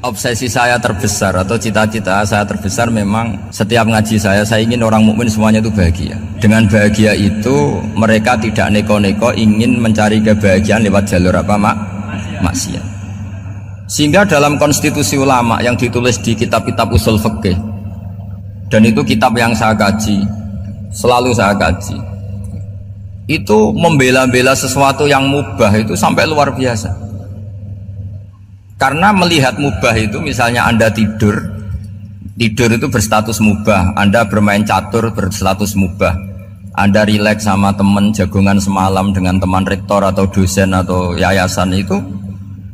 Obsesi saya terbesar atau cita-cita saya terbesar memang setiap ngaji saya ingin orang mukmin semuanya itu bahagia. Dengan bahagia itu mereka tidak neko-neko ingin mencari kebahagiaan lewat jalur apa maksiat. Sehingga dalam konstitusi ulama yang ditulis di kitab-kitab usul fikih, dan itu kitab yang saya kaji, selalu saya kaji, itu membela-bela sesuatu yang mubah itu sampai luar biasa. Karena melihat mubah itu, misalnya Anda tidur itu berstatus mubah, Anda bermain catur berstatus mubah, Anda rileks sama teman jagongan semalam dengan teman rektor atau dosen atau yayasan, itu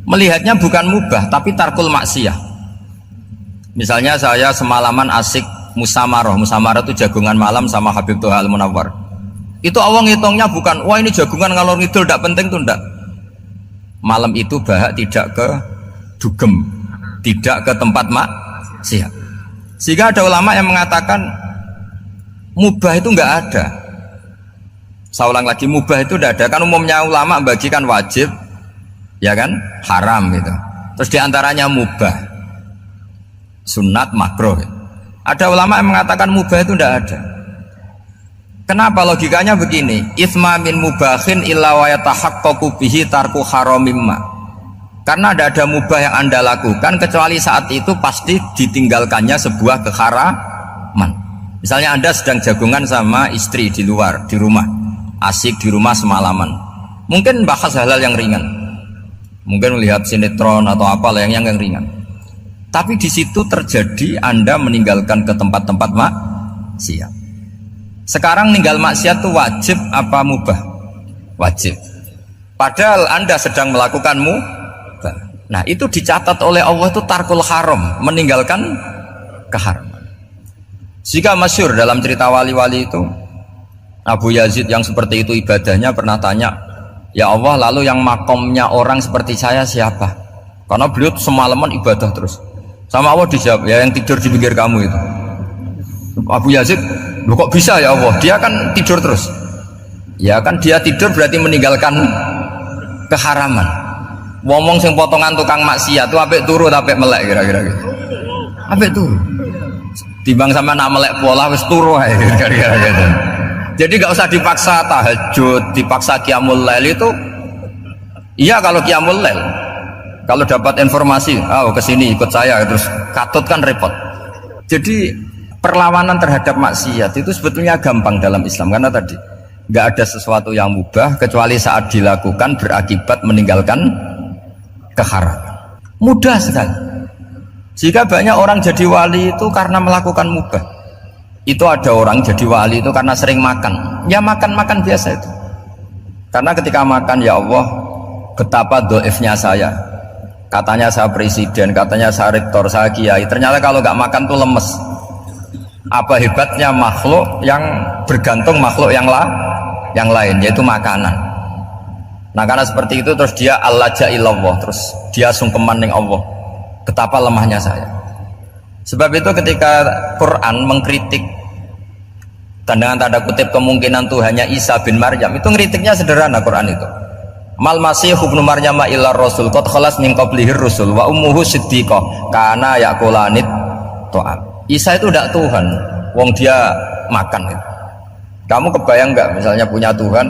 melihatnya bukan mubah tapi tarkul maksiyah. Misalnya saya semalaman asik musamarah itu jagongan malam sama Habib Toha Al-Munawwar, itu Allah ngitungnya bukan wah ini jagongan ngalor ngidul tidak penting tuh, tidak. Malam itu bahak tidak ke dugem, tidak ke tempat maksiat. Sehingga ada ulama yang mengatakan mubah itu enggak ada. Saya ulang lagi, mubah itu tidak ada. Kan umumnya ulama bagikan wajib, ya kan, haram gitu. Terus diantaranya mubah, sunat, makruh. Ada ulama yang mengatakan mubah itu tidak ada. Kenapa? Logikanya begini, itsma min mubahin illa wa yatahaqqaqu bihi tarku haramimma. Karena tidak ada mubah yang Anda lakukan kecuali saat itu pasti ditinggalkannya sebuah keharaman. Misalnya Anda sedang jagungan sama istri di luar, di rumah, asik di rumah semalaman, mungkin bahas hal-hal yang ringan, mungkin melihat sinetron atau apalah yang ringan. Tapi di situ terjadi Anda meninggalkan ke tempat-tempat maksiat. Sekarang ninggal maksiat itu wajib apa mubah? Wajib. Padahal Anda sedang melakukan nah itu dicatat oleh Allah itu tarkul haram, meninggalkan keharaman. Jika masyhur dalam cerita wali-wali itu, Abu Yazid yang seperti itu ibadahnya pernah tanya, ya Allah, lalu yang makomnya orang seperti saya siapa? Karena beliau semalaman ibadah terus. Sama Allah dijawab, ya yang tidur di pinggir kamu itu. Abu Yazid, loh kok bisa ya Allah? Dia kan tidur terus. Ya kan dia tidur berarti meninggalkan keharaman. Ngomong sing potongan tukang maksiat tuh apik turu apik melek kira-kira gitu. Apik turu. Timbang sama nak melek pola wis turu ae kira-kira gitu. Jadi enggak usah dipaksa tahajud, dipaksa qiyamul lail itu. Iya kalau qiyamul lail. Kalau dapat informasi, oh kesini ikut saya, terus katut kan repot. Jadi perlawanan terhadap maksiat itu sebetulnya gampang dalam Islam, karena tadi enggak ada sesuatu yang mubah kecuali saat dilakukan berakibat meninggalkan keharaman. Mudah sekali. Jika banyak orang jadi wali itu karena melakukan mubah. Itu ada orang jadi wali itu karena sering makan. Ya makan-makan biasa itu. Karena ketika makan, ya Allah, betapa doifnya saya. Katanya saya presiden, katanya saya rektor, saya kiai. Ternyata kalau nggak makan tuh lemes. Apa hebatnya makhluk yang bergantung makhluk yang lain, yaitu makanan. Nah karena seperti itu terus dia al-laja'illallah, terus dia sungkeman ning Allah, betapa lemahnya saya. Sebab itu ketika Quran mengkritik dengan tanda kutip kemungkinan Tuhannya Isa bin Maryam, itu ngeritiknya sederhana. Quran itu mal masih ibnu Maryam illa rasul qad khalas min qablihir rusul wa ummuhu siddiqah kana yaqulanit ta'am. Isa itu tidak Tuhan, wong dia makan itu. Kamu kebayang nggak misalnya punya Tuhan,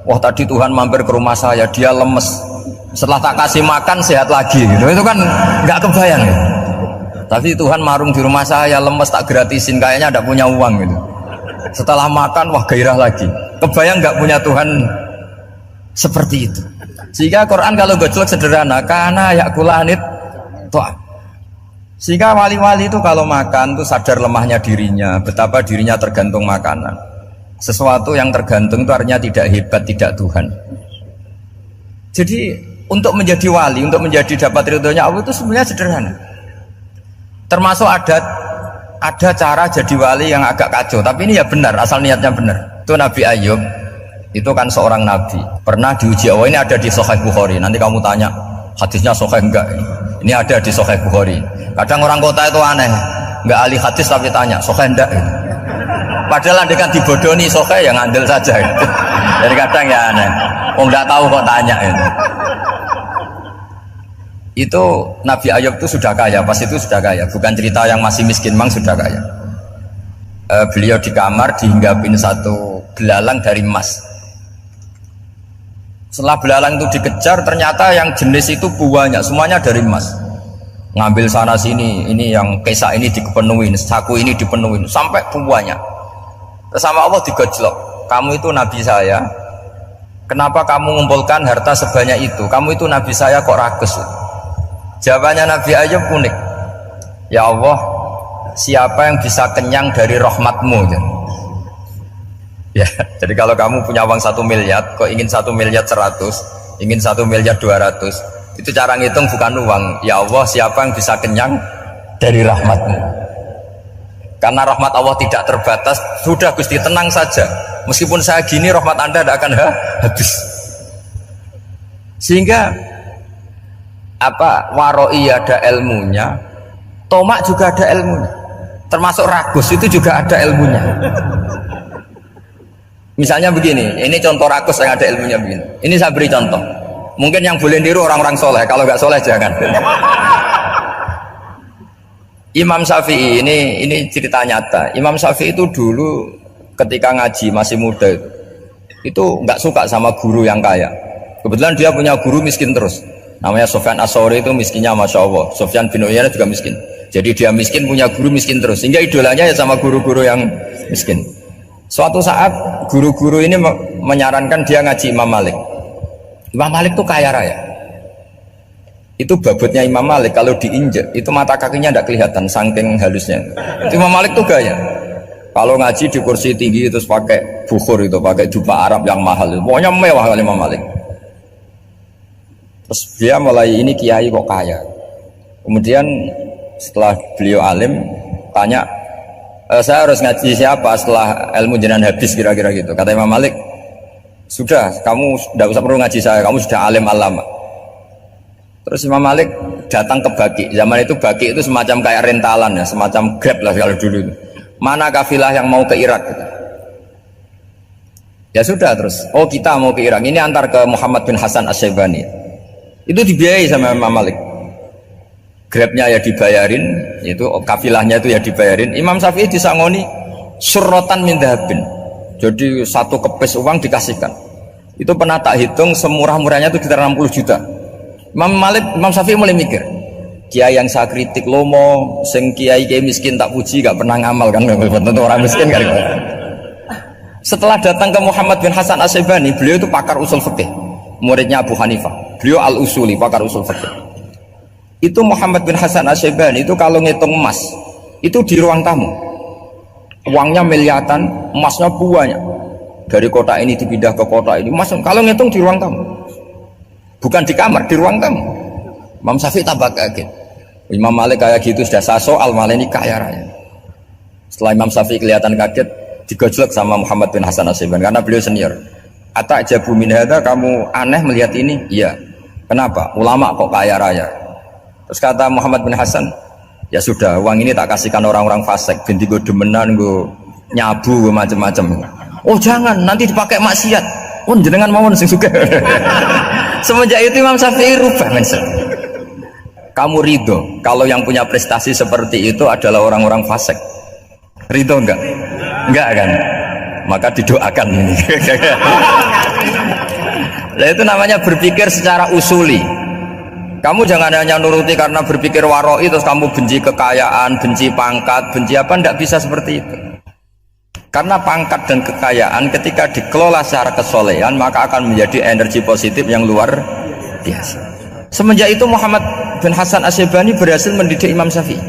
wah tadi Tuhan mampir ke rumah saya, dia lemes, setelah tak kasih makan sehat lagi gitu. Itu kan nggak kebayang ya. Tapi Tuhan marung di rumah saya, lemes tak gratisin, kayaknya tidak punya uang gitu. Setelah makan wah gairah lagi. Kebayang nggak punya Tuhan seperti itu. Sehingga Quran kalau gojlok sederhana, karena yakulanit toh. Sehingga wali-wali itu kalau makan tuh sadar lemahnya dirinya, betapa dirinya tergantung makanan. Sesuatu yang tergantung itu artinya tidak hebat, tidak Tuhan. Jadi untuk menjadi wali, untuk menjadi dapat ridhonya Allah itu sebenarnya sederhana. Termasuk ada cara jadi wali yang agak kacau, tapi ini ya benar, asal niatnya benar. Itu Nabi Ayub, itu kan seorang nabi, pernah diuji Allah. Ini ada di Sahih Bukhari. Nanti kamu tanya hadisnya sahih enggak? Ini ada di Sahih Bukhari. Kadang orang kota itu aneh, enggak ahli hadis tapi tanya sahih enggak? Padahal andekan dibodoni sahih ya ngandel saja. Jadi kadang ya aneh. Oh enggak tahu kok tanya itu. Itu Nabi Ayub itu sudah kaya, pas itu sudah kaya, bukan cerita yang masih miskin, mang sudah kaya. Beliau di kamar dihinggapin satu belalang dari emas. Setelah belalang itu dikejar, ternyata yang jenis itu banyak, semuanya dari emas. Ngambil sana sini, ini yang kesak ini dipenuhin, saku ini dipenuhin, sampai banyak. Terus sama Allah digojlok, kamu itu Nabi saya, kenapa kamu mengumpulkan harta sebanyak itu? Kamu itu Nabi saya kok rakus? Jawabannya Nabi Ayub unik. Ya Allah, siapa yang bisa kenyang dari rahmatmu? Ya, jadi kalau kamu punya uang 1 miliar, kok ingin 1 miliar 100, ingin 1 miliar 200, itu cara ngitung bukan uang. Ya Allah, siapa yang bisa kenyang dari rahmatmu? Karena rahmat Allah tidak terbatas. Sudah Gusti, tenang saja. Meskipun saya gini, rahmat Anda tidak akan habis. Sehingga waroi ada ilmunya, tomak juga ada ilmunya, termasuk ragus itu juga ada ilmunya. Misalnya begini, ini contoh ragus yang ada ilmunya begini. Ini saya beri contoh. Mungkin yang boleh niru orang-orang soleh, kalau nggak soleh jangan. Imam Syafi'i ini cerita nyata. Imam Syafi'i itu dulu ketika ngaji masih muda itu nggak suka sama guru yang kaya. Kebetulan dia punya guru miskin terus. Namanya Sufyan As-Tsauri, itu miskinnya Masya Allah. Sufyan bin Uyainah juga miskin. Jadi dia miskin, punya guru miskin terus. Sehingga idolanya ya sama guru-guru yang miskin. Suatu saat guru-guru ini menyarankan dia ngaji Imam Malik. Imam Malik itu kaya raya. Itu babutnya Imam Malik, kalau diinjek itu mata kakinya tidak kelihatan saking halusnya. Itu Imam Malik tuh gaya. Kalau ngaji di kursi tinggi terus pakai bukhur, itu pakai jubah Arab yang mahal. Pokoknya mewah kali Imam Malik. Terus dia mulai, ini kiai kok kaya. Kemudian setelah beliau alim tanya, saya harus ngaji siapa setelah ilmu jenengan habis, kira-kira gitu. Kata Imam Malik, sudah, kamu tidak usah perlu ngaji saya, kamu sudah alim alama. Terus Imam Malik datang ke Baki. Zaman itu Baki itu semacam kayak rentalan ya, semacam Grab lah kalau dulu. Mana kafilah yang mau ke Irak? Ya sudah, terus oh kita mau ke Irak, ini antar ke Muhammad bin Hasan Asy-Syaibani. Itu dibiayai sama Imam Malik. Grabnya ya dibayarin, itu kafilahnya itu ya dibayarin. Imam Syafi'i disangoni surrotan min dhahabin. Jadi satu kepes uang dikasihkan. Itu pernah tak hitung semurah-murahnya itu sekitar 60 juta. Imam Syafi'i mulai mikir, kiai yang saya kritik lomo, sing kiai miskin tak puji, gak pernah ngamal kan, tentu orang miskin kan. Setelah datang ke Muhammad bin Hasan Asy-Syaibani, beliau itu pakar usul fikih, muridnya Abu Hanifah. Beliau al-usuli, pakar usul fikih. Itu Muhammad bin Hasan Asy-Syaibani itu kalau ngitung emas itu di ruang tamu, uangnya miliaran, emasnya banyak, dari kota ini dipindah ke kota ini, emas kalau ngitung di ruang tamu, bukan di kamar, di ruang tamu. Imam Syafi'i tambah kaget. Imam Malik kayak gitu sudah sah soal, malah ini kaya raya. Setelah Imam Syafi'i kelihatan kaget, digojlok sama Muhammad bin Hasan Asy-Syaibani karena beliau senior. Atajabu min hadza, kamu aneh melihat ini? Iya. Kenapa? Ulama kok kaya raya. Terus kata Muhammad bin Hasan, ya sudah, uang ini tak kasihkan orang-orang fasik, binti gue demenan, gue nyabu, gue macam-macam. Oh jangan, nanti dipakai maksiat. Oh jenengan mawon sing suka. Semenjak itu Imam Syafi'i rubah mindset. Kamu ridho kalau yang punya prestasi seperti itu adalah orang-orang fasik? Ridho enggak? Enggak kan? Maka didoakan ini. Nah, itu namanya berpikir secara usuli. Kamu jangan hanya nuruti karena berpikir waroi terus kamu benci kekayaan, benci pangkat, benci apa, enggak bisa seperti itu. Karena pangkat dan kekayaan ketika dikelola secara kesolehan maka akan menjadi energi positif yang luar biasa. Semenjak itu Muhammad bin Hasan Asy-Syaibani berhasil mendidik Imam Syafi'i.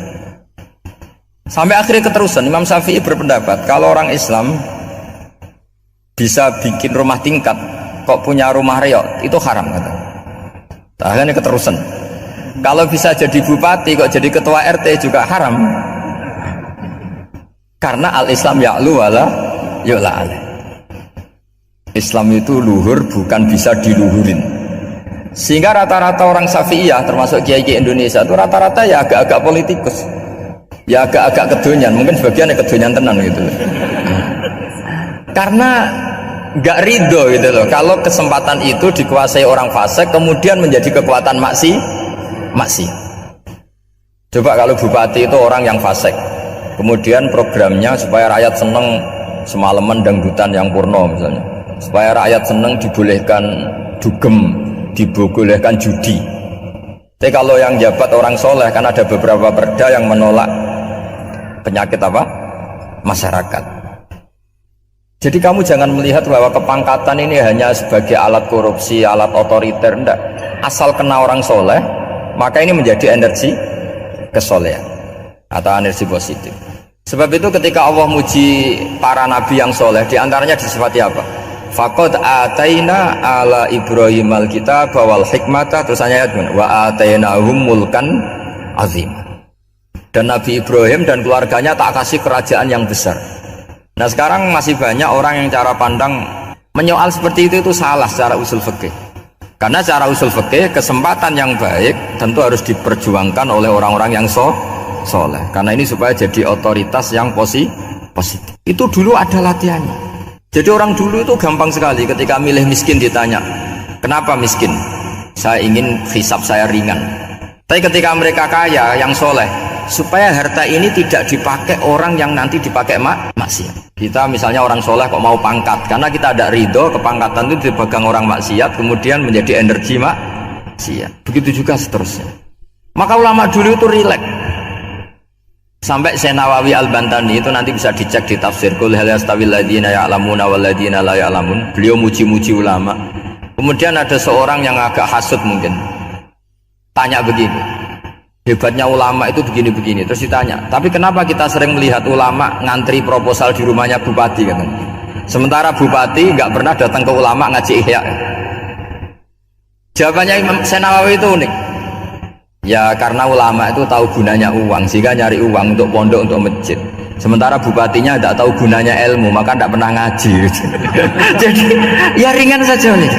Sampai akhirnya keterusan Imam Syafi'i berpendapat kalau orang Islam bisa bikin rumah tingkat kok punya rumah reok itu haram, kata. Akhirnya keterusan. Kalau bisa jadi bupati kok jadi ketua RT juga haram. Karena al-Islam ya'lu wala yu'la alaih. Islam itu luhur, bukan bisa diluhurin. Sehingga rata-rata orang Syafi'iyah termasuk kiai-kiai Indonesia itu rata-rata ya agak-agak politikus. Ya agak-agak kedonyan, mungkin sebagian ya kedonyan tenan gitu. Karena nggak ridho gitu loh kalau kesempatan itu dikuasai orang fasik kemudian menjadi kekuatan maksiat. Coba kalau bupati itu orang yang fasik, kemudian programnya supaya rakyat seneng semalaman dangdutan yang purno misalnya, supaya rakyat seneng dibolehkan dugem, dibolehkan judi. Tapi kalau yang jabat orang soleh, kan ada beberapa perda yang menolak penyakit apa? Masyarakat. Jadi kamu jangan melihat bahwa kepangkatan ini hanya sebagai alat korupsi, alat otoriter, enggak. Asal kena orang soleh, maka ini menjadi energi kesolehan atau energi positif. Sebab itu ketika Allah muji para nabi yang soleh, diantaranya disifati apa? Faqad ataina ala Ibrahim al-kitab wal hikmata, terusannya ayat wa atainahum mulkan azim. Dan Nabi Ibrahim dan keluarganya tak kasih kerajaan yang besar. Nah sekarang masih banyak orang yang cara pandang menyoal seperti itu salah secara usul fikih. Karena secara usul fikih kesempatan yang baik tentu harus diperjuangkan oleh orang-orang yang soleh. Karena ini supaya jadi otoritas yang positif. Itu dulu ada latihannya. Jadi orang dulu itu gampang sekali ketika milih miskin ditanya, kenapa miskin? Saya ingin hisab saya ringan. Tapi ketika mereka kaya, yang soleh, supaya harta ini tidak dipakai orang yang nanti dipakai maksiat. Kita misalnya orang soleh kok mau pangkat, karena kita ada ridho, kepangkatan itu dipegang orang maksiat, kemudian menjadi energi maksiat. Begitu juga seterusnya. Maka ulama dulu itu rileks. Sampai Syekh Nawawi Al-Bantani itu nanti bisa dicek di tafsir Qul hal yastawil ladzina ya'lamuna wal ladzina la ya'lamun. Beliau muji-muji ulama. Kemudian ada seorang yang agak hasud mungkin, tanya begini, hebatnya ulama itu begini-begini. Terus ditanya, tapi kenapa kita sering melihat ulama ngantri proposal di rumahnya bupati kan? Sementara bupati nggak pernah datang ke ulama ngaji ihya. Jawabannya Imam Syekh Nawawi itu unik. Ya karena ulama itu tahu gunanya uang, sehingga nyari uang untuk pondok, untuk masjid. Sementara bupatinya tidak tahu gunanya ilmu, maka tidak pernah ngaji. Jadi ya ringan saja nih.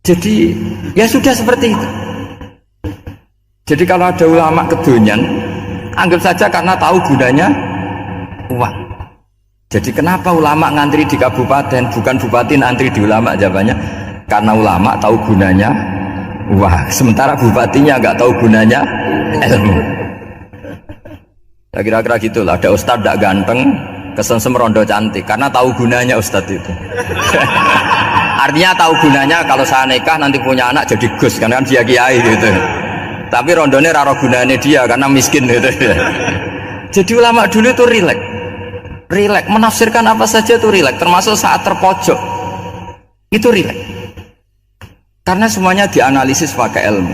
Jadi ya sudah seperti itu. Jadi kalau ada ulama kedonyan, anggap saja karena tahu gunanya uang. Jadi kenapa ulama ngantri di kabupaten, bukan bupati ngantri di ulama? Jawabannya karena ulama tahu gunanya wah, sementara bupatinya nggak tahu gunanya ilmu. Ya kira-kira gitulah. Ada ustadz tidak ganteng, kesensem rondo cantik, karena tahu gunanya ustadz itu. Artinya tahu gunanya kalau saya nikah nanti punya anak jadi gus, karena kan dia kiai gitu. Tapi rondonya raro gunanya dia karena miskin gitu. Jadi ulama dulu itu rileks, menafsirkan apa saja itu rileks, termasuk saat terpojok itu rileks. Karena semuanya dianalisis pakai ilmu.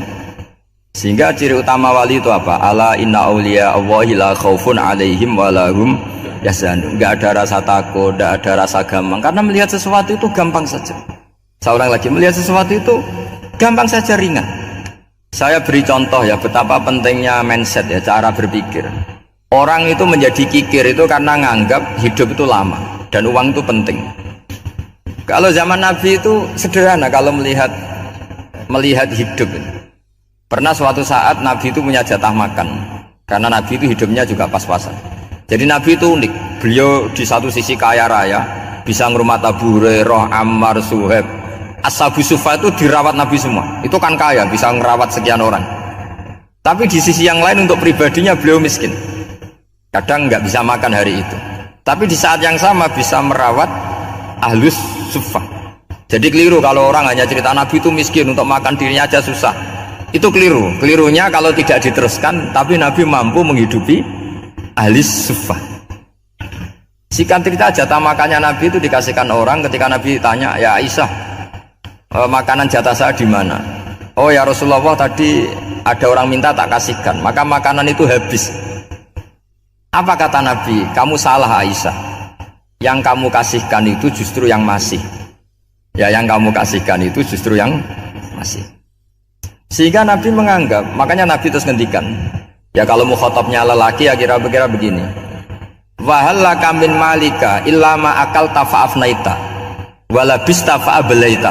Sehingga ciri utama wali itu apa? Ala inna awliya Allahi la khaufun alaihim walahum yahzanun. Enggak ada rasa takut, enggak ada rasa gampang. Karena melihat sesuatu itu gampang saja. Saya ulang lagi, melihat sesuatu itu gampang saja, ringan. Saya beri contoh ya betapa pentingnya mindset ya, cara berpikir. Orang itu menjadi kikir itu karena nganggap hidup itu lama dan uang itu penting. Kalau zaman Nabi itu sederhana kalau melihat hidup. Pernah suatu saat Nabi itu punya jatah makan, karena Nabi itu hidupnya juga pas-pasan. Jadi Nabi itu unik, beliau di satu sisi kaya raya, bisa ngurmat Abu Hurairah, Ammar, Suhaib, Ashabu Sufa itu dirawat Nabi semua. Itu kan kaya, bisa ngerawat sekian orang. Tapi di sisi yang lain untuk pribadinya beliau miskin, kadang nggak bisa makan hari itu. Tapi di saat yang sama bisa merawat Ahlus Sufa. Jadi keliru kalau orang hanya cerita Nabi itu miskin, untuk makan dirinya aja susah. Itu keliru. Kelirunya kalau tidak diteruskan, tapi Nabi mampu menghidupi ahli suffah. Singkat cerita, jatah makannya Nabi itu dikasihkan orang ketika Nabi tanya, ya Aisyah, makanan jatah saya di mana? Oh ya Rasulullah, tadi ada orang minta tak kasihkan, maka makanan itu habis. Apa kata Nabi? Kamu salah Aisyah. Yang kamu kasihkan itu justru yang masih. Ya yang kamu kasihkan itu justru yang masih. Sehingga Nabi menganggap, makanya Nabi terus ngendikan, ya kalau mukhatabnya lelaki ya kira-kira begini, wahallaka min malika illa ma akalta fa'afnaita walabista fa'ablaita.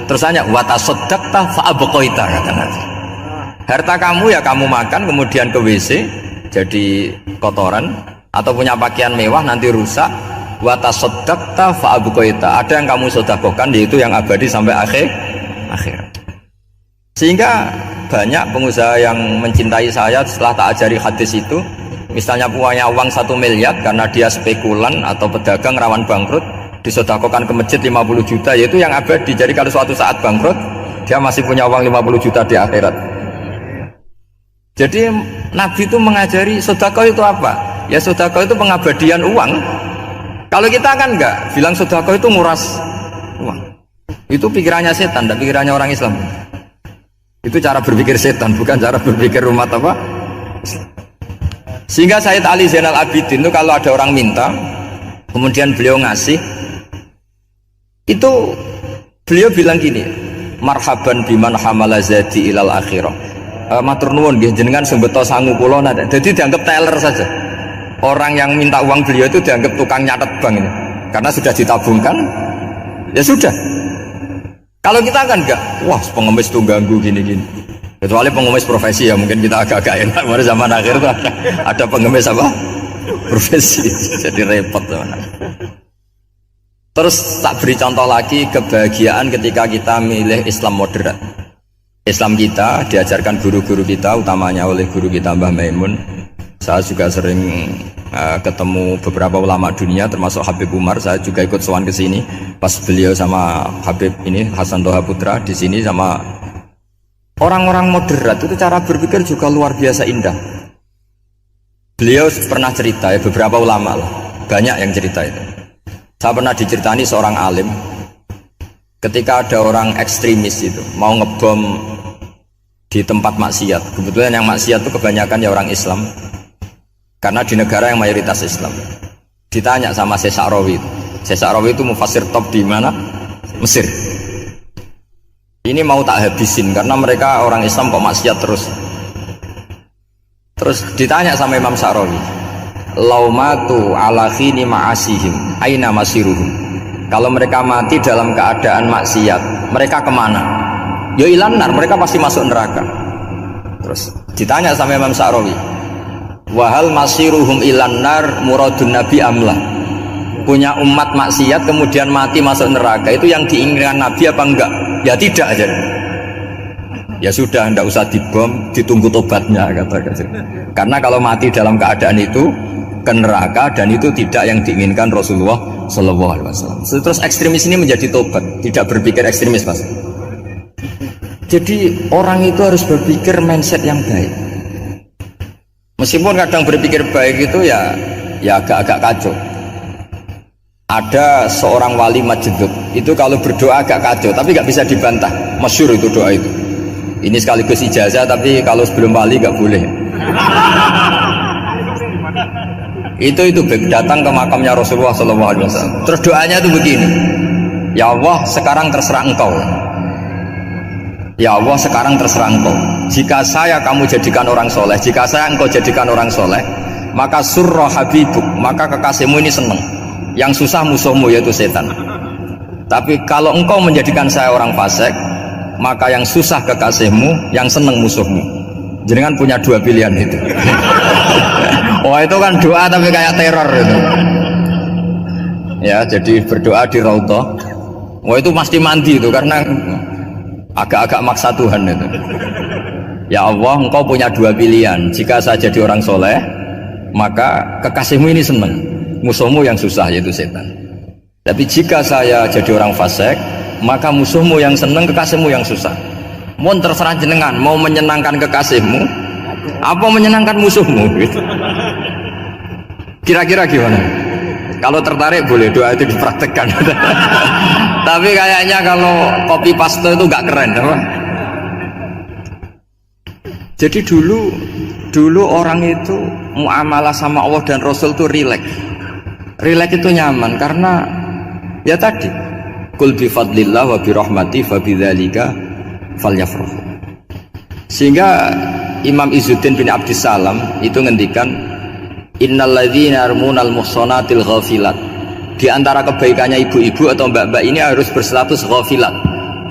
Terus hanya watasaddaqta fa'abqaita, kata Nabi. Harta kamu ya kamu makan kemudian ke WC jadi kotoran, atau punya pakaian mewah nanti rusak. Watasaddaqta fa'abqaita, ada yang kamu sedekahkan yaitu yang abadi sampai akhir. Sehingga banyak pengusaha yang mencintai saya setelah tak ajari hadis itu. Misalnya punya uang 1 miliar karena dia spekulan atau pedagang rawan bangkrut, disedekahkan ke masjid 50 juta, yaitu yang abadi. Jadi kalau suatu saat bangkrut, dia masih punya uang 50 juta di akhirat. Jadi Nabi itu mengajari sedekah itu apa? Ya sedekah itu pengabadian uang. Kalau kita kan enggak, bilang sedekah itu nguras uang. Itu pikirannya setan, dan pikirannya orang Islam. Itu cara berpikir setan, bukan cara berpikir umat apa? Sehingga Sayyid Ali Zainal Abidin itu kalau ada orang minta, kemudian beliau ngasih, itu beliau bilang gini, marhaban biman hamala zadi ilal akhirah. Matur nuwun nggih jenengan sembeto sangu kula nate. Jadi dianggap teller saja. Orang yang minta uang beliau itu dianggap tukang nyatet bank ini. Karena sudah ditabungkan, ya sudah. Kalau kita kan enggak, wah pengemis tuh ganggu gini-gini. Kecuali pengemis profesi ya mungkin kita agak-agak enak. Pada zaman akhir tuh ada pengemis apa? Profesi. Jadi repot teman. Terus tak beri contoh lagi kebahagiaan ketika kita milih Islam moderat. Islam kita diajarkan guru-guru kita, utamanya oleh guru kita Mbah Maimun. Saya juga sering ketemu beberapa ulama dunia, termasuk Habib Umar. Saya juga ikut sowan ke sini pas beliau sama Habib ini Hasan Toha Putra di sini sama orang-orang moderat. Itu cara berpikir juga luar biasa indah. Beliau pernah cerita ya, beberapa ulama lah, banyak yang cerita itu. Saya pernah diceritani seorang alim. Ketika ada orang ekstremis itu mau ngebom di tempat maksiat, kebetulan yang maksiat itu kebanyakan ya orang Islam, karena di negara yang mayoritas Islam. Ditanya sama Syekh Sa'rawi itu mufassir top di mana? Mesir. Ini mau tak habisin karena mereka orang Islam kok maksiat terus. Terus ditanya sama Imam Sa'rawi, laumatu ala khini ma'asihim aina masiruhum. Kalau mereka mati dalam keadaan maksiat, mereka kemana? Ya ilanar, mereka pasti masuk neraka. Terus ditanya sama Imam Sa'rawi, wahal masiruhum ilanar muradun nabi amlah. Punya umat maksiat kemudian mati masuk neraka, itu yang diinginkan Nabi apa enggak? Ya tidak aja. Ya sudah, enggak usah dibom, ditunggu tobatnya kata. Karena kalau mati dalam keadaan itu ke neraka, dan itu tidak yang diinginkan Rasulullah Shallallahu Alaihi Wasallam. Terus ekstremis ini menjadi tobat, tidak berpikir ekstremis mas. Jadi orang itu harus berpikir mindset yang baik. Meskipun kadang berpikir baik itu ya agak-agak kacau. Ada seorang wali Majdud itu kalau berdoa agak kacau, tapi nggak bisa dibantah. Masyhur itu doa itu. Ini sekaligus ijazah, tapi kalau sebelum wali nggak boleh. Itu datang ke makamnya Rasulullah SAW. Terus doanya itu begini, ya Allah sekarang terserah engkau. Ya Allah sekarang terserah engkau. Jika saya kamu jadikan orang soleh, jika saya engkau jadikan orang soleh, maka surra habibuk, maka kekasihmu ini senang. Yang susah musuhmu yaitu setan. Tapi kalau engkau menjadikan saya orang fasik, maka yang susah kekasihmu, yang senang musuhmu. Jenengan punya dua pilihan itu. Oh itu kan doa tapi kayak teror itu. Ya jadi berdoa di Raudhah. Oh itu pasti mandi itu karena agak-agak maksa Tuhan itu. Ya Allah engkau punya dua pilihan. Jika saya jadi orang soleh, maka kekasihmu ini senang, musuhmu yang susah yaitu setan. Tapi jika saya jadi orang fasik, maka musuhmu yang senang, kekasihmu yang susah. Mohon terserah jenengan, mau menyenangkan kekasihmu apa menyenangkan musuhmu gitu. Kira-kira gimana? Kalau tertarik boleh doa itu dipraktekkan. Tapi kayaknya kalau copy paste itu gak keren apa? Jadi dulu orang itu muamalah sama Allah dan Rasul itu rileks. Rileks itu nyaman karena ya tadi kul bi fadlillah wa bi rahmati fa bidzalika falyafrahu. Sehingga Imam Izzuddin bin Abdissalam itu ngendikan innalladzina yarmunal muhsanatil ghafilat. Di antara kebaikannya ibu-ibu atau mbak-mbak ini harus berstatus ghafilat.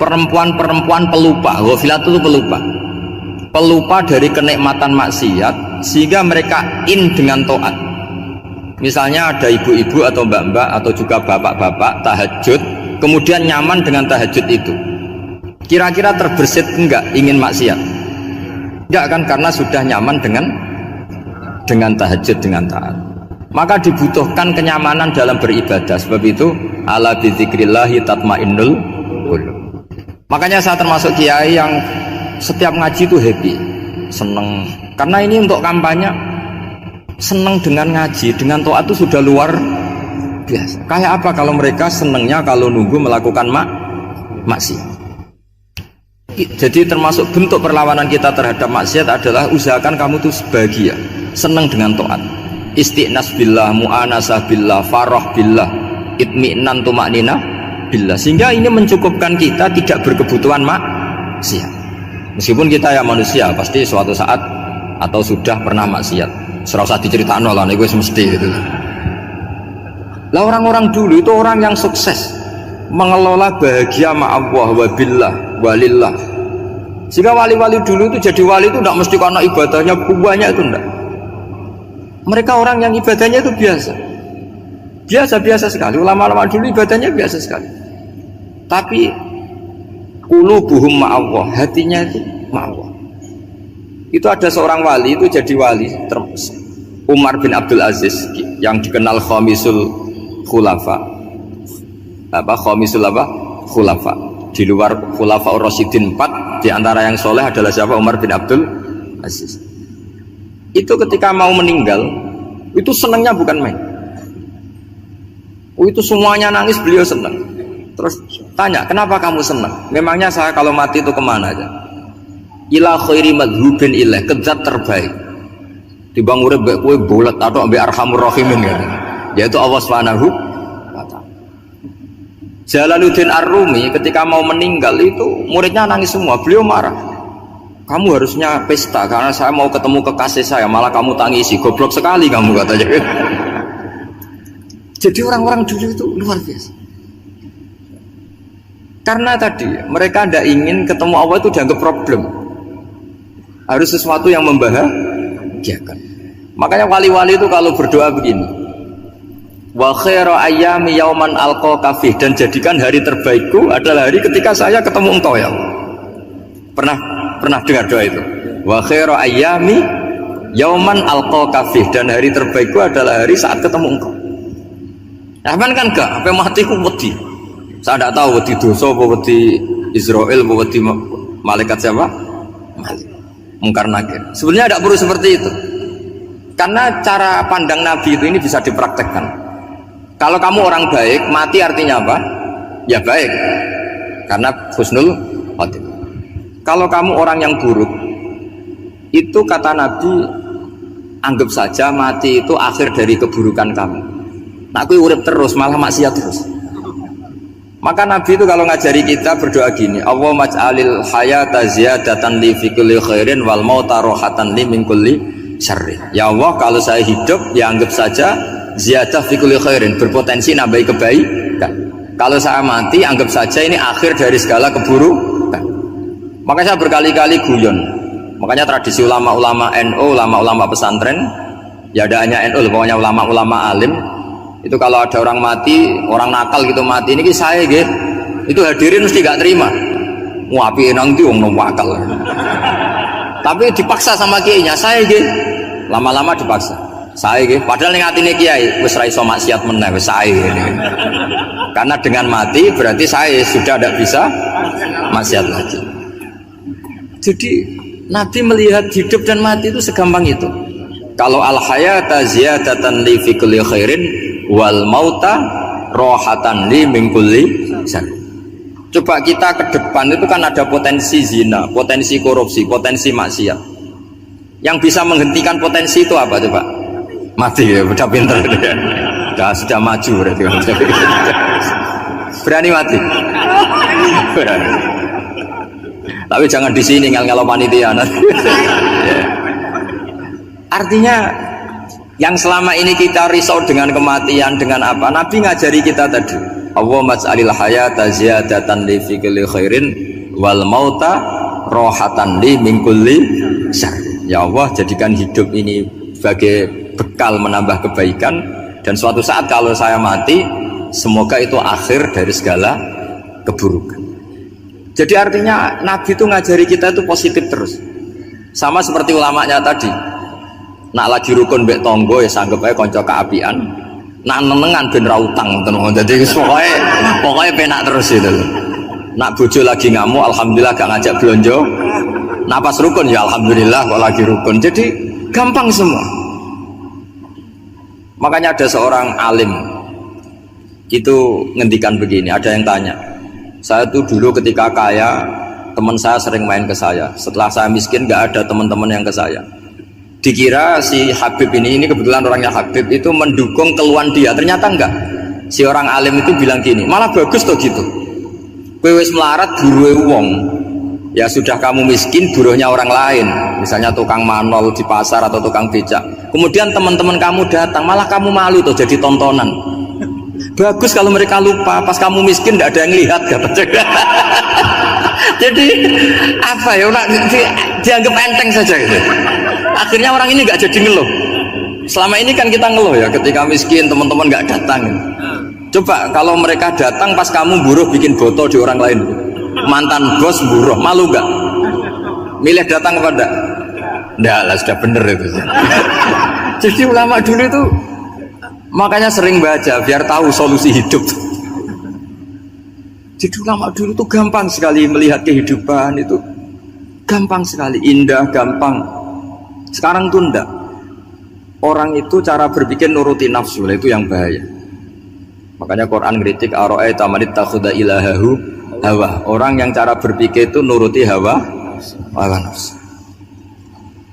Perempuan-perempuan pelupa. Ghafilat itu pelupa dari kenikmatan maksiat sehingga mereka dengan taat. Misalnya ada ibu-ibu atau mbak-mbak atau juga bapak-bapak tahajud, kemudian nyaman dengan tahajud itu. Kira-kira terbersit enggak ingin maksiat? Enggak kan, karena sudah nyaman dengan tahajud, dengan taat. Maka dibutuhkan kenyamanan dalam beribadah. Sebab itu ala bidzikrillahi tatmainnul qulub. Makanya saya termasuk kiai yang setiap ngaji itu happy, seneng. Karena ini untuk kampanye, seneng dengan ngaji, dengan taat itu sudah luar biasa. Kayak apa kalau mereka senengnya kalau nunggu melakukan maksiat. Jadi termasuk bentuk perlawanan kita terhadap maksiat adalah usahakan kamu tuh bahagia, senang dengan taat, istiqnas billah, mu'anasah billah, farah billah, itmi'nan tumaknina billah, sehingga ini mencukupkan kita tidak berkebutuhan maksiat. Meskipun kita ya manusia, pasti suatu saat atau sudah pernah maksiat. Serah usah diceritakan lah, gue semesti gitu. Lah orang-orang dulu itu orang yang sukses mengelola bahagia ma'allah wa billah walillah. Sehingga wali-wali dulu itu jadi wali itu tidak mesti karena ibadahnya banyak, itu enggak. Mereka orang yang ibadahnya itu biasa sekali. Ulama-ulama dulu ibadahnya biasa sekali. Tapi qulubuhum ma'allah, hatinya itu ma'allah. Itu ada seorang wali itu jadi wali, Umar bin Abdul Aziz, yang dikenal khamisul khulafa. Khulafa. Di luar khulafa Rasyidin 4, di antara yang soleh adalah siapa? Umar bin Abdul Aziz. Itu ketika mau meninggal, itu senangnya bukan main. Itu semuanya nangis, beliau senang. Terus tanya, kenapa kamu senang? Memangnya saya kalau mati itu kemana aja? Ila khairi madhubin ilaih, ke zat terbaik. Timbang urip mbek kowe bolet atau mbek arhamur rahimin kan. Yaitu Allah Subhanahu wa taala. Jalaluddin Ar-Rumi ketika mau meninggal itu muridnya nangis semua, beliau marah. Kamu harusnya pesta karena saya mau ketemu kekasih saya, malah kamu tangisi, goblok sekali kamu, katanya. Jadi orang-orang dulu itu luar biasa. Karena tadi mereka tidak ingin ketemu Allah itu dianggap problem, harus sesuatu yang membahagiakan. Makanya wali-wali itu kalau berdoa begini, wa khairu ayyami yauman alqa fih, dan jadikan hari terbaikku adalah hari ketika saya ketemu engkau ya Allah. Pernah dengar doa itu? Wa khairu ayyami yauman alqa fih, dan hari terbaikku adalah hari saat ketemu engkau. Nah, kan enggak, sampai mati ku wedi. Saya tidak tahu wedi dosa apa wedi Israel apa wedi malaikat siapa? Mungkar nakir. Sebenarnya tidak perlu seperti itu. Karena cara pandang Nabi itu ini bisa dipraktekkan. Kalau kamu orang baik, mati artinya apa? Ya baik. Karena husnul khotimah. Kalau kamu orang yang buruk, itu kata Nabi, anggap saja mati itu akhir dari keburukan kamu. Nah, aku urip terus, malah maksiat terus. Maka Nabi itu kalau ngajari kita berdoa gini, Allahumma maj'alil hayata ziyadatan li fi kulli khairin wal mauta rohatan li min kulli syarrin. Ya Allah, kalau saya hidup ya anggap saja ziyadah fi kulli khairin, berpotensi nambahi kebaikan. Kalau saya mati anggap saja ini akhir dari segala keburukan. Maka saya berkali-kali guyon. Makanya tradisi ulama-ulama NU, ulama-ulama pesantren, ya ada hanya NU, pokoknya ulama-ulama alim. Itu kalau ada orang mati, orang nakal gitu mati, ini saya gitu, itu hadirin mesti gak terima. Wapi nanti wong nakal. Tapi dipaksa sama kiainya, saya gitu. Lama-lama dipaksa. Saya gitu. Padahal ning atine kiai wis ra iso maksiat meneh, wis saya gitu. Karena dengan mati berarti saya sudah tidak bisa maksiat lagi. Jadi Nabi melihat hidup dan mati itu segampang itu. Kalau al hayata ziyadatan li fi kulli khairin wal mauta rohatan li min kulli syarr. Coba kita ke depan itu kan ada potensi zina, potensi korupsi, potensi maksiat. Yang bisa menghentikan potensi itu apa coba? Mati ya, udah pinter ya. Sudah maju berarti. Berani mati. Berani. Tapi jangan di sini ngel-ngelo panitia. Artinya yang selama ini kita risau dengan kematian, dengan apa? Nabi ngajari kita tadi. Allahumma maj'alil hayata ziyadatan li fi kulli khairin wal mauta rohatan li min kulli syarr. Ya Allah, jadikan hidup ini sebagai bekal menambah kebaikan, dan suatu saat kalau saya mati, semoga itu akhir dari segala keburukan. Jadi artinya Nabi itu ngajari kita itu positif terus. Sama seperti ulamanya tadi. Nak lagi rukun mbek tonggo ya sanggep ae kanca kaapian. Nak nenengan ben ra utang ngoten. Dadi pokoke penak terus itu. Nak bojo lagi ngamuk alhamdulillah gak ngajak blonjo. Nak pas rukun ya alhamdulillah kok lagi rukun. Jadi gampang semua. Makanya ada seorang alim itu ngendikan begini, ada yang tanya, saya tuh dulu ketika kaya teman saya sering main ke saya, setelah saya miskin gak ada teman-teman yang ke saya. Dikira si Habib ini kebetulan orangnya Habib itu mendukung keluhan dia, ternyata enggak. Si orang alim itu bilang gini, malah bagus tuh gitu, kowe wis melarat buruhe wong, ya sudah kamu miskin buruhnya orang lain, misalnya tukang manol di pasar atau tukang becak, kemudian teman-teman kamu datang malah kamu malu tuh jadi tontonan. Bagus kalau mereka lupa pas kamu miskin tidak ada yang lihat kata. Jadi apa ya, dianggap enteng saja gitu. Akhirnya orang ini nggak jadi ngeluh. Selama ini kan kita ngeluh ya ketika miskin teman-teman nggak datang. Coba kalau mereka datang pas kamu buruh bikin botol di orang lain, mantan bos buruh, malu nggak? Milih datang kepada? Nggak lah, sudah bener itu. Jadi ulama dulu itu makanya sering baca biar tahu solusi hidup. Jadi ulama dulu itu gampang sekali melihat kehidupan itu, gampang sekali, indah, gampang. Sekarang tuh enggak. Orang itu cara berpikir nuruti nafsu, itu yang bahaya. Makanya Quran kritik ara'aita man ittakhadha ilahahu hawa. Orang yang cara berpikir itu nuruti hawa nafsu.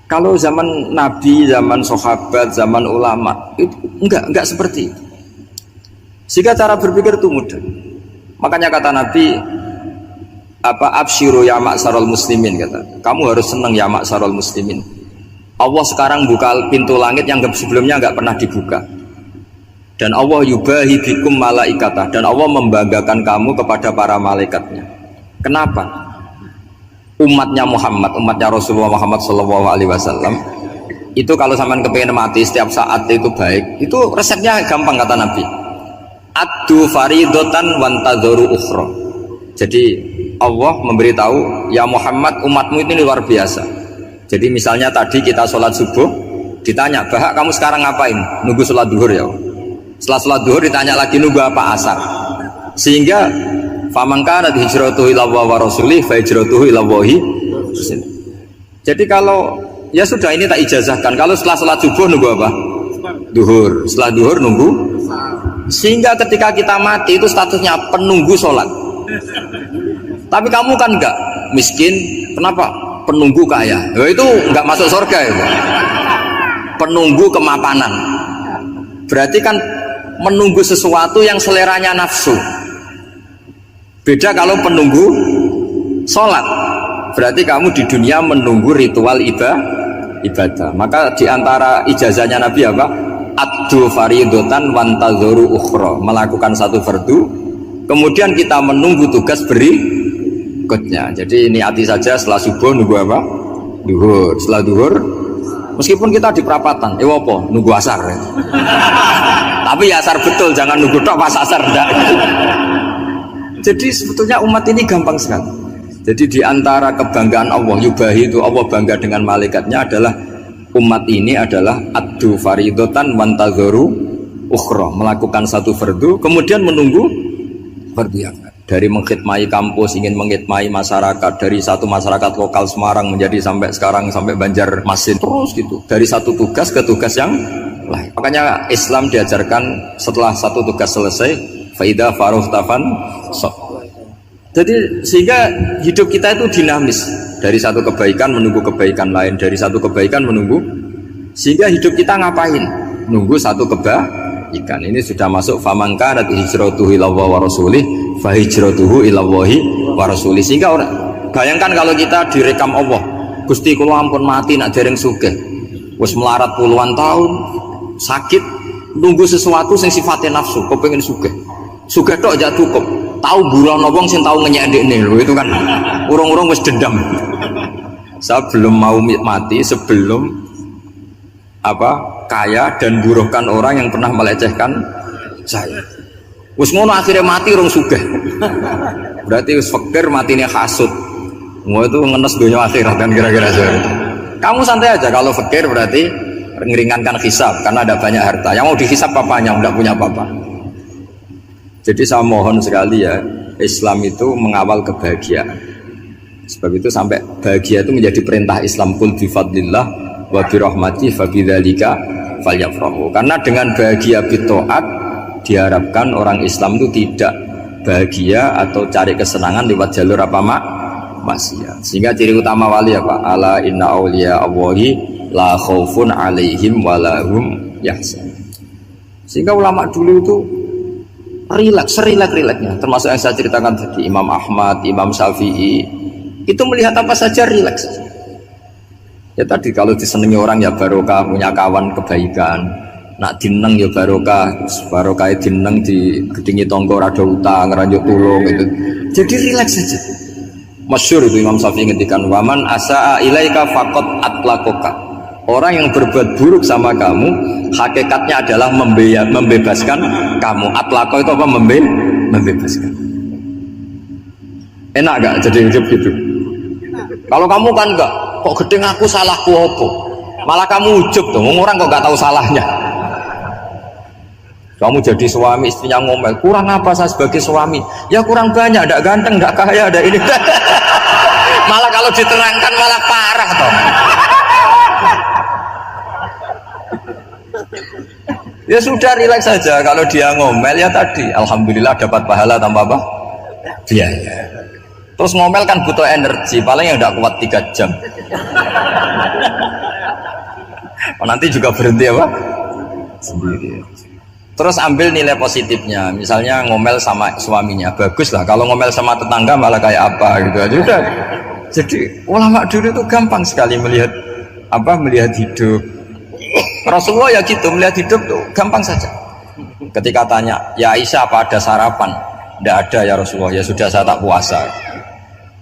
Kalau zaman Nabi, zaman sahabat, zaman ulama itu enggak seperti itu. Sehingga cara berpikir itu mudah. Makanya kata Nabi, absyiru ya ma'sarul muslimin, kata. Kamu harus senang ya ma'sarul muslimin. Allah sekarang buka pintu langit yang sebelumnya enggak pernah dibuka. Dan Allah yubahi bikum malaikatah, dan Allah membanggakan kamu kepada para malaikatnya. Kenapa? Umatnya Muhammad, umatnya Rasulullah Muhammad SAW itu kalau sampean kepengen mati setiap saat itu baik, itu resepnya gampang kata Nabi. Addu faridotan wantadzoru ukhra. Jadi Allah memberitahu, ya Muhammad, umatmu ini luar biasa. Jadi misalnya tadi kita sholat subuh, ditanya, Bahak kamu sekarang ngapain? Nunggu sholat duhur ya. Setelah sholat duhur ditanya lagi nunggu apa asar. Sehingga faman kana hijratuhu ila Allah wa rasulih fa hijratuhu ila Allah. Jadi kalau ya sudah ini tak ijazahkan, kalau setelah sholat subuh nunggu apa? Duhur. Setelah duhur nunggu. Sehingga ketika kita mati itu statusnya penunggu sholat. Tapi kamu kan enggak miskin, kenapa? Penunggu kaya. Ya, itu enggak masuk surga itu. Penunggu kemapanan. Berarti kan menunggu sesuatu yang seleranya nafsu. Beda kalau penunggu sholat, berarti kamu di dunia menunggu ritual ibadah. Maka diantara ijazahnya Nabi apa? Addu faridotan wantadzoru ukhra, melakukan satu fardu, kemudian kita menunggu tugas berikutnya. Jadi niati saja setelah subuh nunggu apa? Duhur. Setelah duhur, meskipun kita di perapatan, apa? Nunggu asar. Ya. Tapi ya asar betul, jangan nunggu tok pas asar enggak. Jadi sebetulnya umat ini gampang sekali. Jadi diantara kebanggaan Allah, yubahi itu Allah bangga dengan malaikatnya adalah umat ini adalah addu faridotan wantadzoru ukhra, melakukan satu fardu kemudian menunggu fardu yang dari mengkhidmati kampus, ingin mengkhidmati masyarakat, dari satu masyarakat lokal Semarang menjadi sampai sekarang sampai Banjarmasin, terus gitu, dari satu tugas ke tugas yang lain. Makanya Islam diajarkan setelah satu tugas selesai faida faruhtafan so. Jadi sehingga hidup kita itu dinamis, dari satu kebaikan menunggu kebaikan lain, dari satu kebaikan menunggu, sehingga hidup kita ngapain? Nunggu satu kebaikan. Ini sudah masuk faman kanat hijratuhu ila Allah wa rasulih fa hijratuhu ila Allah wa rasulih. Sehingga orang bayangkan kalau kita direkam Allah, Gusti kula ampun mati nak dereng sugih, wis melarat puluhan tahun, sakit, nunggu sesuatu yang sifatnya nafsu, kau pengen sugih tok aja cukup. Tahu buron wong sing tahu ngenyek ndekne lho, itu kan urung-urung wis dendam. Saya belum mau mati sebelum kaya dan buruhkan orang yang pernah melecehkan saya. Wis ngono akhirnya mati urung sugih. Berarti wis fakir matine hasud. Mau itu ngenes dunia akhirat kan kira-kira saya. Kamu santai aja kalau fakir berarti meringankan hisab karena ada banyak harta. Yang mau dihisab papanya, tidak punya apa-apa. Jadi saya mohon sekali ya, Islam itu mengawal kebahagiaan. Sebab itu sampai bahagia itu menjadi perintah Islam, qul bi fadlillah wa bi rahmatihi fa bidzalika falyafrahu. Karena dengan bahagia bitaat diharapkan orang Islam itu tidak bahagia atau cari kesenangan lewat jalur apa maksiat. Sehingga ciri utama wali apa? Ala inna auliya Allahi la khaufun alaihim walahum yahzanun. Sehingga ulama dulu itu rileks-rileksnya, termasuk yang saya ceritakan tadi, Imam Ahmad, Imam Syafi'i, itu melihat apa saja rileks. Ya tadi kalau disenangi orang ya barokah, punya kawan kebaikan. Nak dineng ya barokah dineng di gedingi tonggo rada utang, ranjuk tulung gitu. Jadi rileks saja. Masyhur itu Imam Syafi'i ngendikan, waman asaa ilaika faqad atlaqaka. Orang yang berbuat buruk sama kamu hakikatnya adalah membebaskan kamu. Atlaqo itu apa? Membebaskan. Enak gak jadi hidup gitu? Kalau kamu kan enggak, kok gedeng aku salahku apa? Malah kamu ujub tuh, orang kok enggak tahu salahnya. Kamu jadi suami, istrinya ngomel, kurang apa saya sebagai suami? Ya kurang banyak, enggak ganteng, enggak kaya, ada ini. Malah kalau diterangkan malah parah toh. Ya sudah, rileks saja. Kalau dia ngomel ya tadi, alhamdulillah dapat pahala tanpa apa? Biaya. Terus ngomel kan butuh energi, paling yang tidak kuat 3 jam. Nanti juga berhenti apa? Sendiri. Terus ambil nilai positifnya, misalnya ngomel sama suaminya, bagus lah. Kalau ngomel sama tetangga malah kayak apa gitu aja udah. Jadi ulama dulu itu gampang sekali melihat hidup. Rasulullah ya gitu, melihat hidup tuh gampang saja. Ketika tanya, ya Aisyah apa ada sarapan? Tidak ada ya Rasulullah, ya sudah saya tak puasa.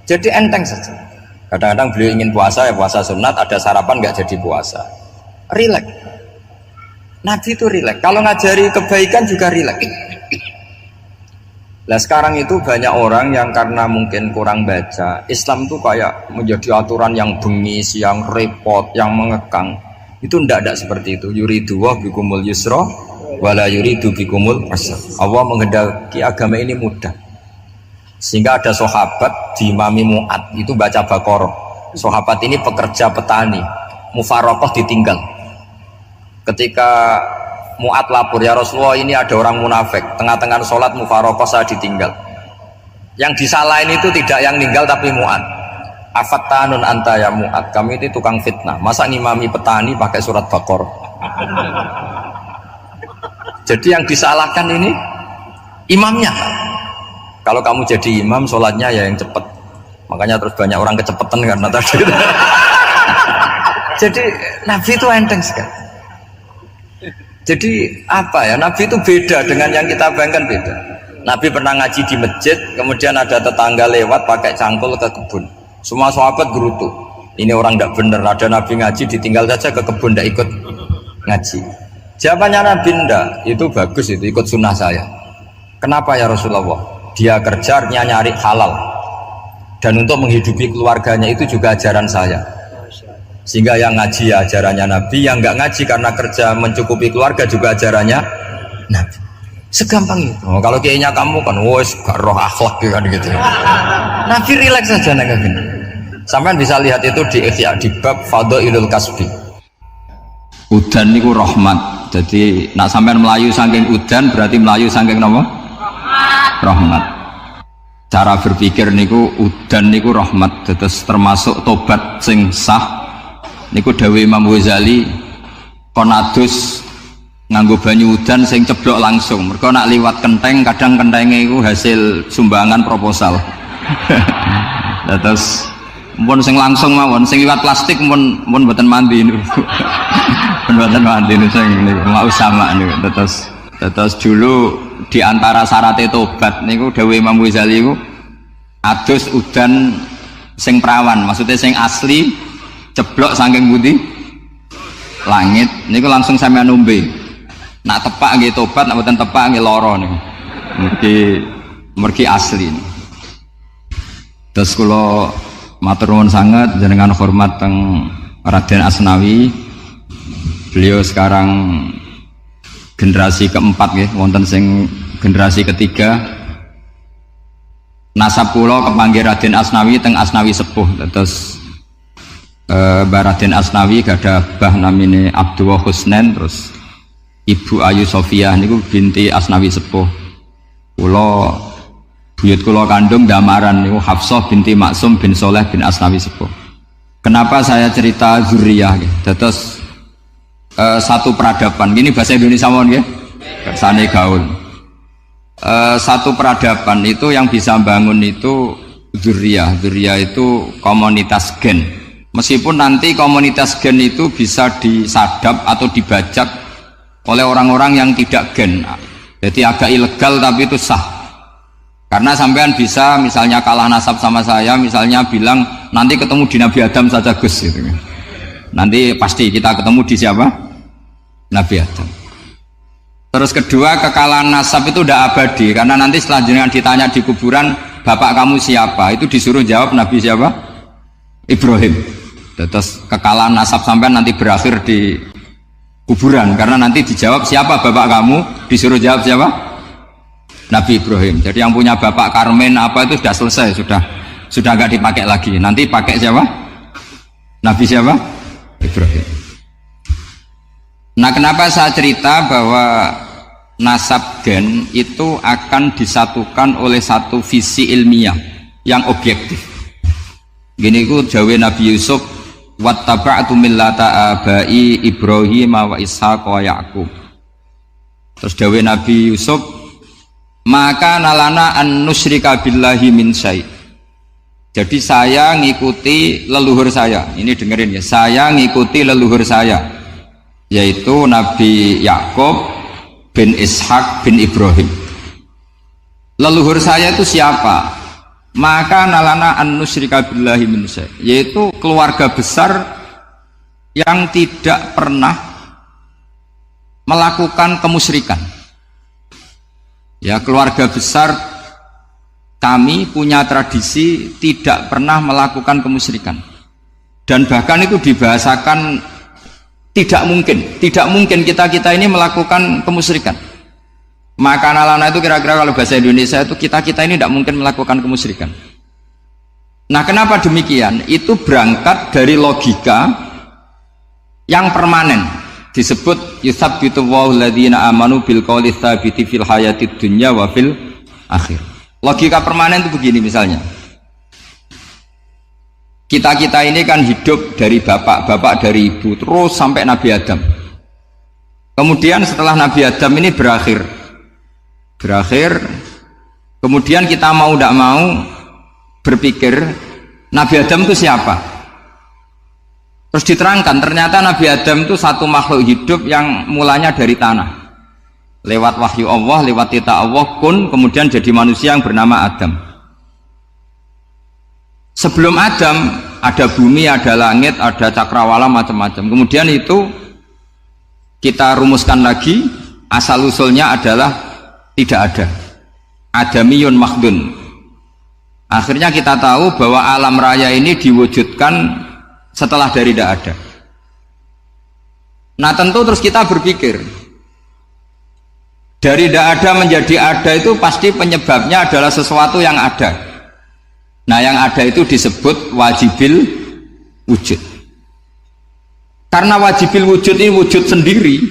Jadi enteng saja. Kadang-kadang beliau ingin puasa, ya puasa sunat, ada sarapan nggak jadi puasa. Rileks. Nabi itu rileks. Kalau ngajari kebaikan juga rileks. Nah sekarang itu banyak orang yang karena mungkin kurang baca, Islam itu kayak menjadi aturan yang bengis, yang repot, yang mengekang. Itu tidak seperti itu. Yuridu wa bikumul yusra wala yuridu bikumul usra. Allah menghendaki agama ini mudah. Sehingga ada sahabat di Imami Mu'ad itu baca Baqarah. Sahabat ini pekerja petani, mufarokoh ditinggal. Ketika Mu'ad lapor, ya Rasulullah ini ada orang munafik, tengah-tengah sholat mufarokoh saya ditinggal. Yang disalahin itu tidak yang ninggal tapi Mu'ad. Afattanun anta ya Mu'ad, kami itu tukang fitnah. Masa ngimami petani pakai surat Baqarah? Jadi yang disalahkan ini imamnya. Kalau kamu jadi imam, sholatnya ya yang cepat. Makanya terus banyak orang kecepetan karena tadi. Jadi Nabi itu enteng sekali. Jadi apa ya? Nabi itu beda dengan yang kita bayangkan, beda. Nabi pernah ngaji di masjid, kemudian ada tetangga lewat pakai cangkul ke kebun. Semua sahabat gerutu. Ini orang tidak benar. Ada Nabi ngaji ditinggal saja ke kebun, tidak ikut ngaji. Jawabannya Nabi, tidak. Itu bagus, itu ikut sunnah saya. Kenapa ya Rasulullah? Dia kerjanya nyari halal, dan untuk menghidupi keluarganya itu juga ajaran saya. Sehingga yang ngaji ya ajarannya Nabi, yang nggak ngaji karena kerja mencukupi keluarga juga ajarannya Nabi. Segampang itu. Oh, kalau kayaknya kamu kan, wes gak roh akhlak kan gitu. Nabi rileks saja nggak gini. Sampai bisa lihat itu di Ihya di bab Fadhailul Kasbi. Udan niku rahmat. Jadi nak sampean melayu saking udan berarti melayu saking napa? Rahmat. Cara berpikir niku udan niku rahmat, terus termasuk tobat sing sah niku dawuh Imam Ghazali konadus nganggo banyu udan sing ceblok langsung. Mergo nak liwat kenteng kadang kentenge iku hasil sumbangan proposal. Terus mun sing langsung mawon, sing liwat plastik mun mboten mandi niku. Mboten mandi niku sing niku mau sama niku. Terus dulu di antara syarat tobat niku dawuh Imam Ghazali niku adus udan sing perawan, maksudnya sing asli ceblok saking pundi langit niku langsung sampean nombe. Nak tepak nggih tobat, nak mboten tepak nggih lara niku. Mergi asli. Terus kula matur nuwun sanget jenengan hormat teng Raden Asnawi. Beliau sekarang generasi keempat ya, wonten sing generasi ketiga. Nasab kula kepanggih Raden Asnawi teng Asnawi sepuh. Terus Mbah Raden Asnawi gadah bah namine Abdullah Husnen, terus Ibu Ayu Sofia niku binti Asnawi sepuh. Kula buyut kula kandung damaran niku Hafsah binti Maksum bin Soleh bin Asnawi sepuh. Kenapa saya cerita zuriyah gitu? Terus satu peradaban, gini bahasa Indonesia mohon ya, kersane gaul. Satu peradaban itu yang bisa bangun itu zuriyah. Zuriyah itu komunitas gen. Meskipun nanti komunitas gen itu bisa disadap atau dibajak oleh orang-orang yang tidak gen, jadi agak ilegal tapi itu sah. Karena sampean bisa misalnya kalah nasab sama saya, misalnya bilang nanti ketemu di Nabi Adam saja Gus gitu. Nanti pasti kita ketemu di siapa? Nabi Adam. Terus kedua, kekalahan nasab itu tidak abadi, karena nanti setelah jenengan ditanya di kuburan bapak kamu siapa, itu disuruh jawab Nabi siapa? Ibrahim. Terus kekalahan nasab sampean nanti berakhir di kuburan, karena nanti dijawab siapa bapak kamu, disuruh jawab siapa? Nabi Ibrahim. Jadi yang punya bapak Karmen apa itu sudah selesai, sudah nggak dipakai lagi. Nanti pakai siapa? Nabi siapa? Ibrahim. Nah, kenapa saya cerita bahwa nasab gen itu akan disatukan oleh satu visi ilmiah yang objektif. Gini ku jawe Nabi Yusuf, wattaba'tu millata abai Ibrahim wa Ishaq wa Yaqub. Terus dawe Nabi Yusuf, maka nalana an nusyrika billahi min syai'. Jadi saya ngikuti leluhur saya. Ini dengerin ya, saya ngikuti leluhur saya, yaitu Nabi Yakub bin Ishaq bin Ibrahim. Leluhur saya itu siapa? Maka nalana an nusyrika billahi min syai', yaitu keluarga besar yang tidak pernah melakukan kemusyrikan. Ya, keluarga besar kami punya tradisi tidak pernah melakukan kemusyrikan. Dan bahkan itu dibahasakan tidak mungkin kita ini melakukan kemusyrikan. Maka nalana itu kira-kira kalau bahasa Indonesia itu kita ini tidak mungkin melakukan kemusyrikan. Nah, kenapa demikian? Itu berangkat dari logika yang permanen, disebut yusabbitu wallahu alladzina amanu bil qouli tsabiti fil hayatid dunya wa fil akhir. Logika permanen itu begini, misalnya kita ini kan hidup dari bapak dari ibu terus sampai Nabi Adam. Kemudian setelah Nabi Adam ini berakhir, kemudian kita mau tidak mau berpikir Nabi Adam itu siapa? Terus diterangkan ternyata Nabi Adam itu satu makhluk hidup yang mulanya dari tanah, lewat wahyu Allah, lewat titah Allah kun, kemudian jadi manusia yang bernama Adam. Sebelum Adam ada bumi, ada langit, ada cakrawala, macam-macam. Kemudian itu kita rumuskan lagi, asal usulnya adalah tidak ada, adamiyun makhdun. Akhirnya kita tahu bahwa alam raya ini diwujudkan setelah dari tidak ada. Nah, tentu terus kita berpikir dari tidak ada menjadi ada itu pasti penyebabnya adalah sesuatu yang ada. Nah, yang ada itu disebut wajibil wujud. Karena wajibil wujud ini wujud sendiri,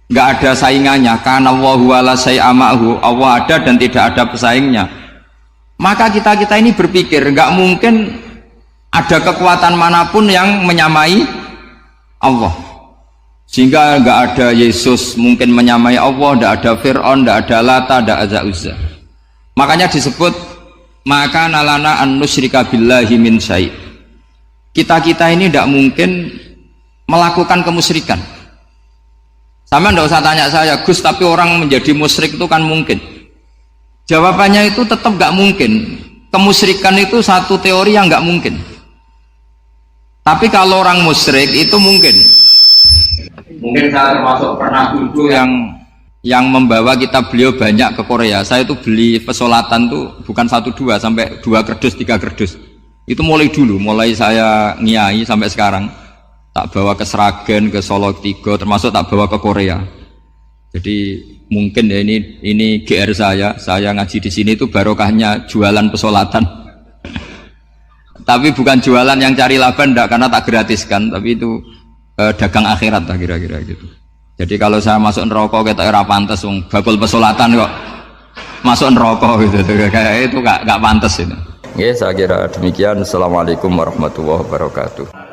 nggak ada saingannya. Karena Allahu ala syai'amahu, Allah ada dan tidak ada pesaingnya. Maka kita ini berpikir nggak mungkin ada kekuatan manapun yang menyamai Allah, sehingga nggak ada Yesus mungkin menyamai Allah, nggak ada Fir'aun, nggak ada Lata, nggak ada Uzza. Makanya disebut maka nalana an nusyrika billahi min syai'. Kita ini tidak mungkin melakukan kemusyrikan. Sama ndak usah tanya saya, Gus, tapi orang menjadi musyrik itu kan mungkin. Jawabannya itu tetap nggak mungkin. Kemusyrikan itu satu teori yang nggak mungkin. Tapi kalau orang musyrik itu mungkin. Mungkin saya termasuk pernah dulu yang membawa kitab beliau banyak ke Korea. Saya itu beli pesolatan tuh bukan 1-2 sampai 2 kerdus, 3 kerdus. Itu mulai dulu, mulai saya ngiai sampai sekarang. tak bawa ke Sragen, ke Solo Tigo, termasuk tak bawa ke Korea. Jadi mungkin ya ini GR saya ngaji di sini itu barokahnya jualan pesolatan. Tapi bukan jualan yang cari laba enggak, karena tak gratiskan, tapi itu dagang akhirat lah kira-kira gitu. Jadi kalau saya masuk neraka kita era pantas, bakul pesolatan kok masuk neraka gitu, kayak itu gak pantas itu. Ya saya kira demikian. Assalamualaikum warahmatullahi wabarakatuh.